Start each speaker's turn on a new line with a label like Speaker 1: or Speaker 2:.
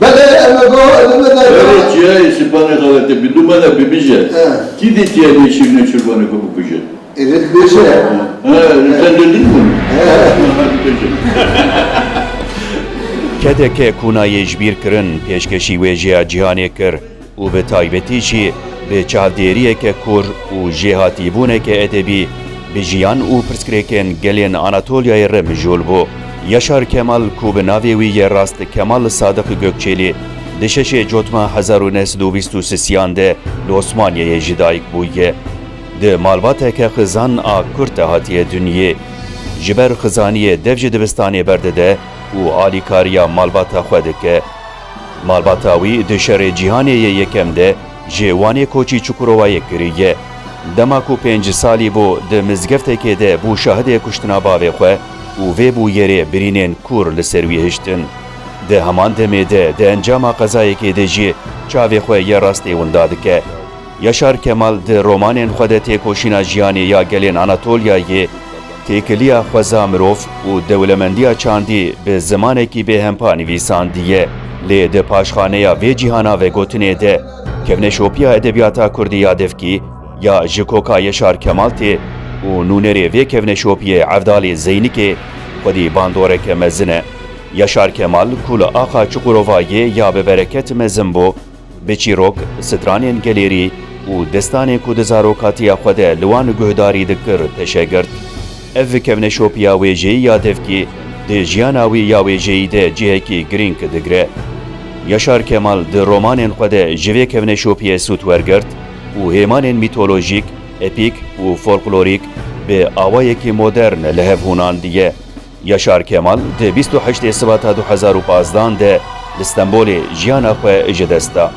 Speaker 1: بله اما گو ادامه
Speaker 2: Öyle ciğer sipane kalete bir dumana bir bize. Gidi diye bir işimle çırbanı kapı kuşu.
Speaker 1: Evet bir şey.
Speaker 2: Sen döndün mü bunu? Hadi peşin.
Speaker 3: Kedeke kunayê ji bîr kirin pêşkešî wê jêya cîhanê kir û bi taybetî jî bi çavdêriyeke kur û jêhatîbûneke edebî bi jiyan û pirsgirêkên gelên Anatolyayê re mijûl bû. Yaşar Kemal ku bi navê wî yê rast Kemal Sadık Gökçelî di şeşê cotma 1923 de li Osmaniyeyê jî dayîk bûye. Di malbateke xizan a Kurd hatiye dunyê. Ji ber xizaniyê dev ji dibistanê berdide û alîkariya malbata xwe dike. Malbata wî di şerê cîhanê yê yekem de ji wanê koçî Çukurovayê kiriye. Dema ku 5 salî bû di mizgeftekê de bû şahidê kuştina bavê xwe û vê bû yerê birînên kur li ser wî hiştin. Di heman demê de di encama qezayekê de jî çavê xwe yê rastê winda dike. Yaşar Kemal di romanên xwe de têkoşîna jiyanê ya gelên Anatolyayê têkiliya xweza mirov û dewlemendiya çandî bi zimanekî bêhempa nivîsandiye. Lê di paşxaneya vê cîhana vegotinê de kevneşopiya edebiyata Kurdî ya devkî ya ji koka Yaşar Kemal tê û nûnerê vê kevneşopiyê Evdalê Zeynikê xwedî bandoreke mezin e. Yaşar Kemal ku li axa Çukurovayê ya bi bereket mezin bû, bi çîrok, stranên gelêrî û destanên ku di zarokatiya xwe de li wan guhdarî dikir teşegirt. Ev kevneşopiya wê jêyî ya devkî di jiyana wî ya wê jêyî de cihekî girîng digire. Yaşar Kemal di romanên xwe de ji vê kevneşopiyê sût wergirt û hêmanên mîtolojîk, epîk û folklorîk bi awayekî modern li hev hûnandiye. Yaşar Kemal di 28 Şubat 2015 de li Stenbolê jiyana xwe ji dest da.